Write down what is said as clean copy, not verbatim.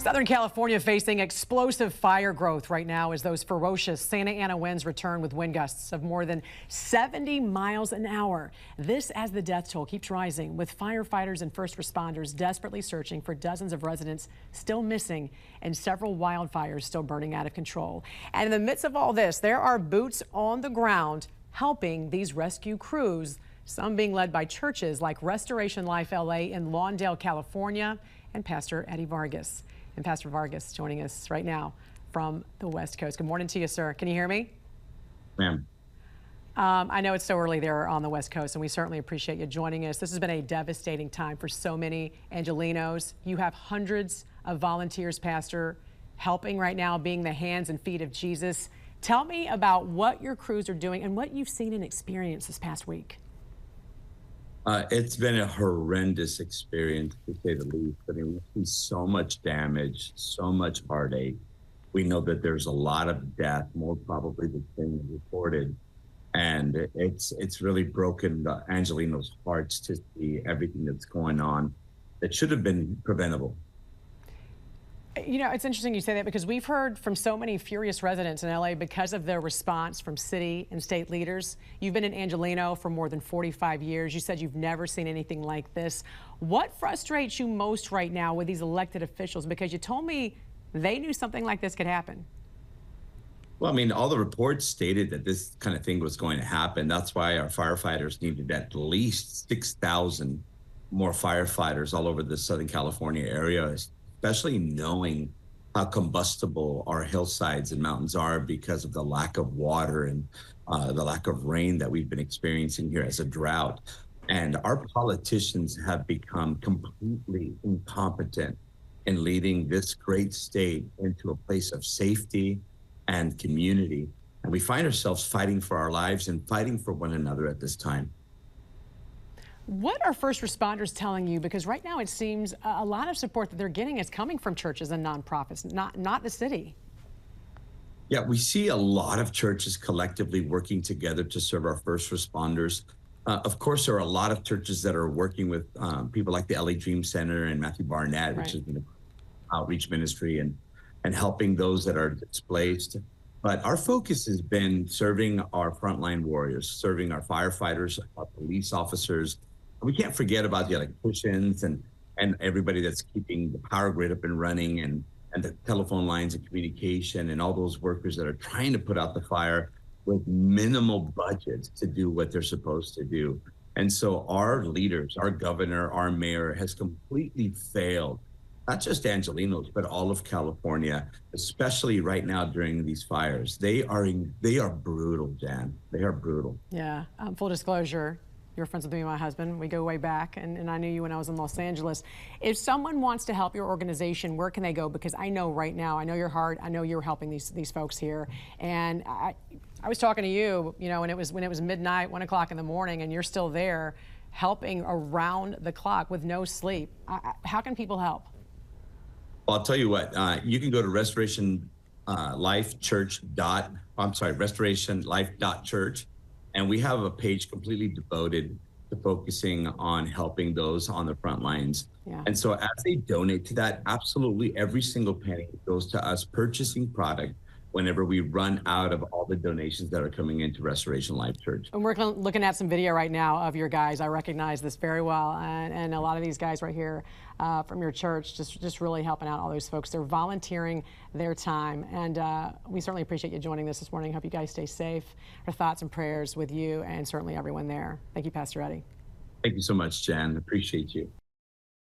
Southern California facing explosive fire growth right now as those ferocious Santa Ana winds return with wind gusts of more than 70 miles an hour. This as the death toll keeps rising, with firefighters and first responders desperately searching for dozens of residents still missing and several wildfires still burning out of control. And in the midst of all this, there are boots on the ground helping these rescue crews, some being led by churches like Restoration Life LA in Lawndale, California, and Pastor Eddie Vargas. And Pastor Vargas joining us right now from the West Coast. Good morning to you, sir. Can you hear me? Ma'am. I know it's so early there on the West Coast, and we certainly appreciate you joining us. This has been a devastating time for so many Angelenos. You have hundreds of volunteers, Pastor, helping right now, being the hands and feet of Jesus. Tell me about what your crews are doing and what you've seen and experienced this past week. It's been a horrendous experience, to say the least. I mean, we see so much damage, so much heartache. We know that there's a lot of death, more probably than been reported. And it's really broken the Angelenos' hearts to see everything that's going on that should have been preventable. You know, it's interesting you say that because we've heard from so many furious residents in LA because of their response from city and state leaders. You've been in Angeleno for more than 45 years. You said you've never seen anything like this. What frustrates you most right now with these elected officials? Because you told me they knew something like this could happen. Well, I mean, all the reports stated that this kind of thing was going to happen. That's why our firefighters needed at least 6,000 more firefighters all over the Southern California area, especially knowing how combustible our hillsides and mountains are because of the lack of water and the lack of rain that we've been experiencing here as a drought. And our politicians have become completely incompetent in leading this great state into a place of safety and community. And we find ourselves fighting for our lives and fighting for one another at this time. What are first responders telling you? Because right now it seems a lot of support that they're getting is coming from churches and nonprofits, not the city. Yeah, we see a lot of churches collectively working together to serve our first responders. Of course, there are a lot of churches that are working with people like the LA Dream Center and Matthew Barnett, which is an outreach ministry and helping those that are displaced. But our focus has been serving our frontline warriors, serving our firefighters, our police officers. We can't forget about the electricians and everybody that's keeping the power grid up and running and the telephone lines and communication and all those workers that are trying to put out the fire with minimal budgets to do what they're supposed to do. And so our leaders, our governor, our mayor has completely failed, not just Angelenos, but all of California, especially right now during these fires. They are brutal, Jan. They are brutal. Yeah, full disclosure, you're friends with me and my husband. We go way back, and I knew you when I was in Los Angeles. If someone wants to help your organization, where can they go? Because I know right now, I know your heart, I know you're helping these folks here. And I was talking to you, you know, when it was midnight, 1 o'clock in the morning, and you're still there helping around the clock with no sleep. How can people help? Well, I'll tell you what, you can go to restorationlife.church, and we have a page completely devoted to focusing on helping those on the front lines. Yeah. And so as they donate to that, absolutely every single penny goes to us purchasing product whenever we run out of all the donations that are coming into Restoration Life Church. And we're looking at some video right now of your guys. I recognize this very well. And a lot of these guys right here from your church, just really helping out all those folks. They're volunteering their time. And we certainly appreciate you joining us this morning. Hope you guys stay safe. Our thoughts and prayers with you and certainly everyone there. Thank you, Pastor Eddie. Thank you so much, Jan. Appreciate you.